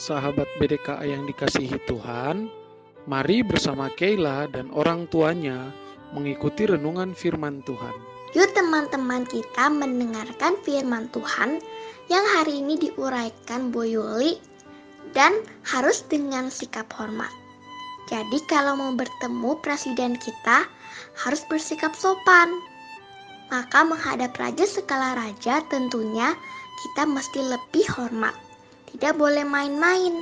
Sahabat BDKA yang dikasihi Tuhan, mari bersama Keila dan orang tuanya mengikuti renungan firman Tuhan. Yuk teman-teman kita mendengarkan firman Tuhan yang hari ini diuraikan Bu Yuli dan harus dengan sikap hormat. Jadi kalau mau bertemu presiden kita harus bersikap sopan. Maka menghadap raja skala raja tentunya kita mesti lebih hormat. Tidak boleh main-main.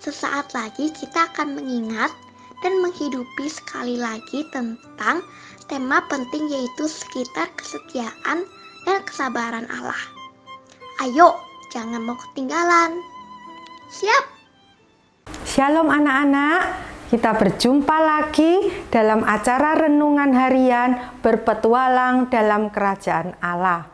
Sesaat lagi kita akan mengingat dan menghidupi sekali lagi tentang tema penting yaitu sekitar kesetiaan dan kesabaran Allah. Ayo, jangan mau ketinggalan. Siap? Shalom anak-anak, kita berjumpa lagi dalam acara renungan harian berpetualang dalam kerajaan Allah.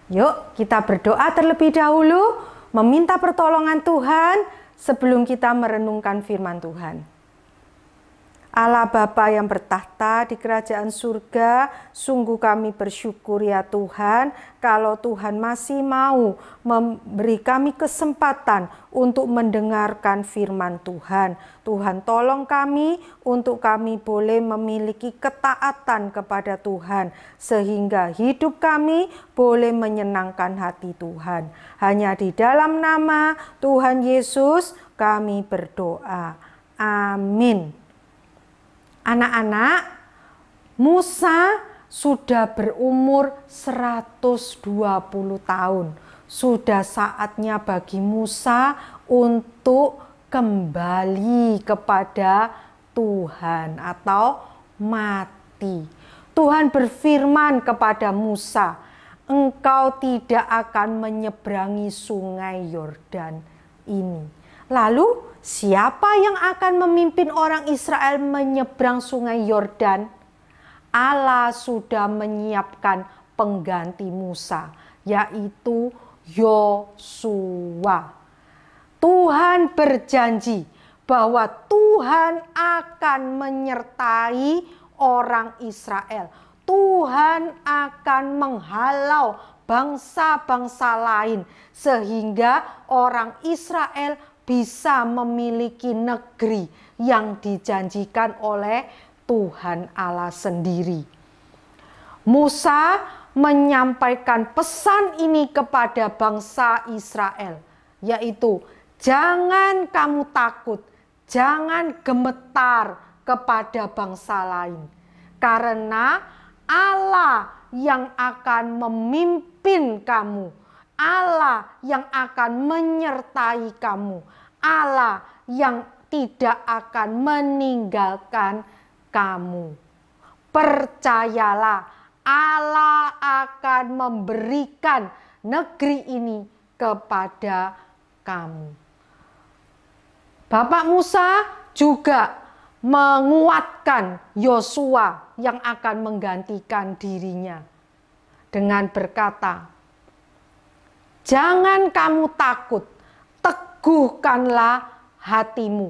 Yuk kita berdoa terlebih dahulu, meminta pertolongan Tuhan sebelum kita merenungkan firman Tuhan. Allah Bapa yang bertahta di kerajaan surga, sungguh kami bersyukur ya Tuhan, kalau Tuhan masih mau memberi kami kesempatan untuk mendengarkan firman Tuhan. Tuhan tolong kami untuk kami boleh memiliki ketaatan kepada Tuhan, sehingga hidup kami boleh menyenangkan hati Tuhan. Hanya di dalam nama Tuhan Yesus kami berdoa. Amin. Anak-anak, Musa sudah berumur 120 tahun. Sudah saatnya bagi Musa untuk kembali kepada Tuhan atau mati. Tuhan berfirman kepada Musa, engkau tidak akan menyeberangi sungai Yordan ini. Lalu siapa yang akan memimpin orang Israel menyeberang sungai Yordan? Allah sudah menyiapkan pengganti Musa, yaitu Yosua. Tuhan berjanji bahwa Tuhan akan menyertai orang Israel. Tuhan akan menghalau bangsa-bangsa lain sehingga orang Israel bisa memiliki negeri yang dijanjikan oleh Tuhan Allah sendiri. Musa menyampaikan pesan ini kepada bangsa Israel, yaitu jangan kamu takut, jangan gemetar kepada bangsa lain, karena Allah yang akan memimpin kamu, Allah yang akan menyertai kamu, Allah yang tidak akan meninggalkan kamu. Percayalah, Allah akan memberikan negeri ini kepada kamu. Bapak Musa juga menguatkan Yosua yang akan menggantikan dirinya dengan berkata, jangan kamu takut, teguhkanlah hatimu,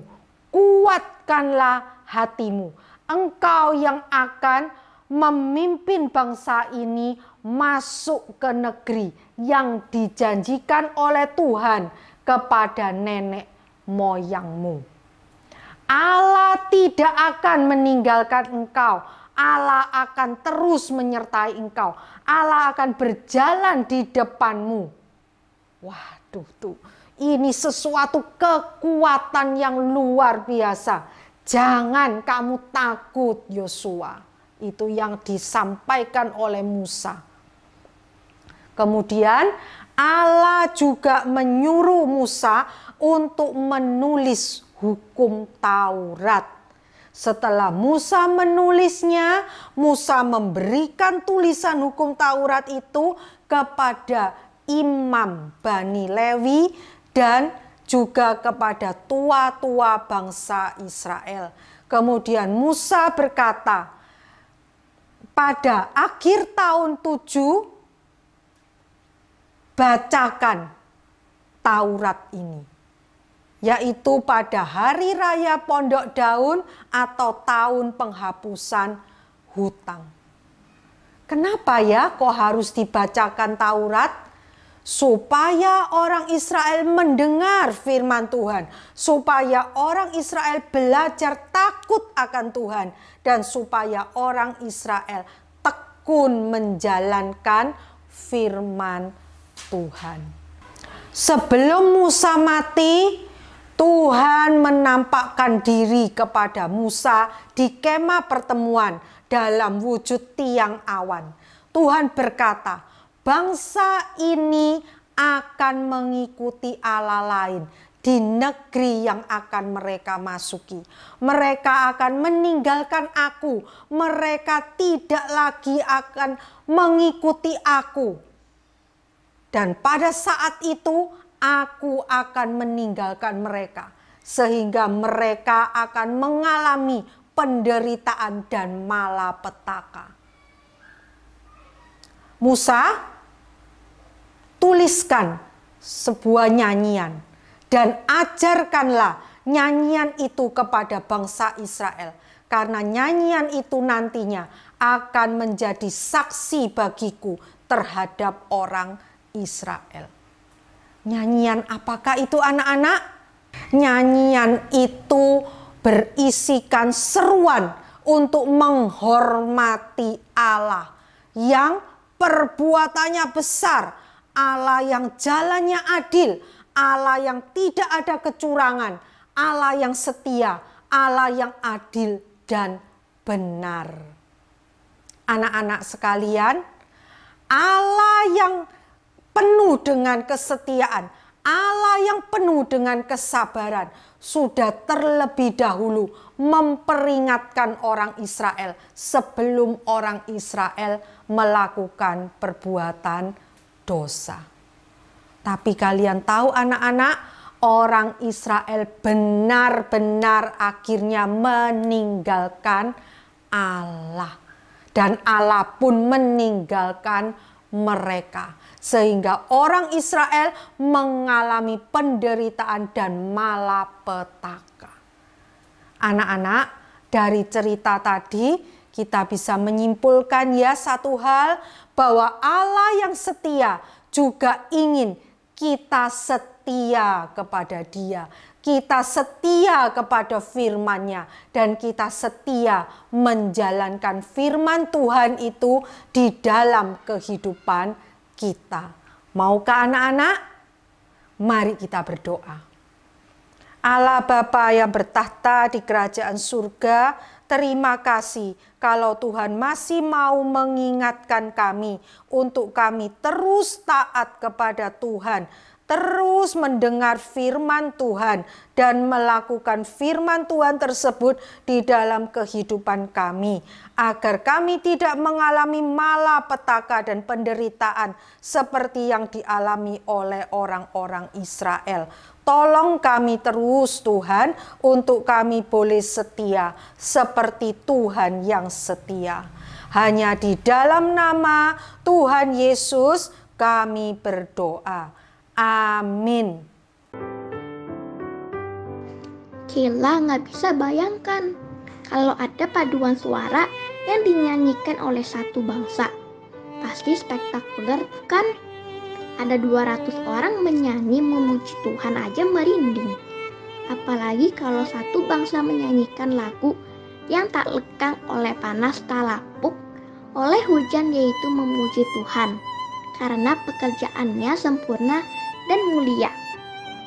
kuatkanlah hatimu. Engkau yang akan memimpin bangsa ini masuk ke negeri yang dijanjikan oleh Tuhan kepada nenek moyangmu. Allah tidak akan meninggalkan engkau. Allah akan terus menyertai engkau. Allah akan berjalan di depanmu. Waduh tuh, ini sesuatu kekuatan yang luar biasa. Jangan kamu takut Yosua. Itu yang disampaikan oleh Musa. Kemudian Allah juga menyuruh Musa untuk menulis hukum Taurat. Setelah Musa menulisnya, Musa memberikan tulisan hukum Taurat itu kepada imam Bani Lewi dan juga kepada tua-tua bangsa Israel. Kemudian Musa berkata, pada akhir tahun 7, bacakan Taurat ini, yaitu pada hari raya Pondok Daun atau tahun penghapusan hutang. Kenapa ya kok harus dibacakan Taurat? supaya orang Israel mendengar firman Tuhan, supaya orang Israel belajar takut akan Tuhan, dan supaya orang Israel tekun menjalankan firman Tuhan. Sebelum Musa mati, Tuhan menampakkan diri kepada Musa di kemah pertemuan dalam wujud tiang awan. Tuhan berkata, bangsa ini akan mengikuti Allah lain di negeri yang akan mereka masuki. Mereka akan meninggalkan aku. Mereka tidak lagi akan mengikuti aku. Dan pada saat itu aku akan meninggalkan mereka. Sehingga mereka akan mengalami penderitaan dan malapetaka. Musa, tuliskan sebuah nyanyian dan ajarkanlah nyanyian itu kepada bangsa Israel, karena nyanyian itu nantinya akan menjadi saksi bagiku terhadap orang Israel. Nyanyian apakah itu, anak-anak? Nyanyian itu berisikan seruan untuk menghormati Allah yang perbuatannya besar, Allah yang jalannya adil, Allah yang tidak ada kecurangan, Allah yang setia, Allah yang adil dan benar. Anak-anak sekalian, Allah yang penuh dengan kesetiaan, Allah yang penuh dengan kesabaran, sudah terlebih dahulu memperingatkan orang Israel sebelum orang Israel melakukan perbuatan dosa. Tapi kalian tahu anak-anak, orang Israel benar-benar akhirnya meninggalkan Allah. Dan Allah pun meninggalkan mereka. Sehingga orang Israel mengalami penderitaan dan malapetaka. Anak-anak, dari cerita tadi kita bisa menyimpulkan ya satu hal, bahwa Allah yang setia juga ingin kita setia kepada Dia. Kita setia kepada firman-Nya dan kita setia menjalankan firman Tuhan itu di dalam kehidupan kita. Maukah anak-anak? Mari kita berdoa. Allah Bapa yang bertahta di kerajaan surga, terima kasih kalau Tuhan masih mau mengingatkan kami untuk kami terus taat kepada Tuhan, terus mendengar firman Tuhan dan melakukan firman Tuhan tersebut di dalam kehidupan kami, agar kami tidak mengalami malapetaka dan penderitaan seperti yang dialami oleh orang-orang Israel. Tolong kami terus Tuhan, untuk kami boleh setia seperti Tuhan yang setia. Hanya di dalam nama Tuhan Yesus kami berdoa. Amin. Kela nggak bisa bayangkan kalau ada paduan suara yang dinyanyikan oleh satu bangsa. Pasti spektakuler bukan? Ada 200 orang menyanyi memuji Tuhan aja merinding. Apalagi kalau satu bangsa menyanyikan lagu yang tak lekang oleh panas tak lapuk, oleh hujan, yaitu memuji Tuhan. Karena pekerjaannya sempurna dan mulia,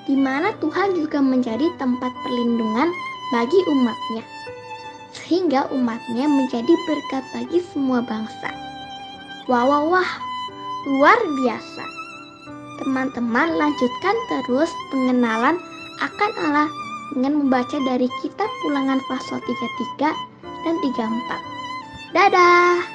di mana Tuhan juga menjadi tempat perlindungan bagi umatnya, sehingga umatnya menjadi berkat bagi semua bangsa. Wah, luar biasa. Teman-teman, lanjutkan terus pengenalan akan Allah dengan membaca dari kitab Ulangan pasal 33 dan 34. Dadah!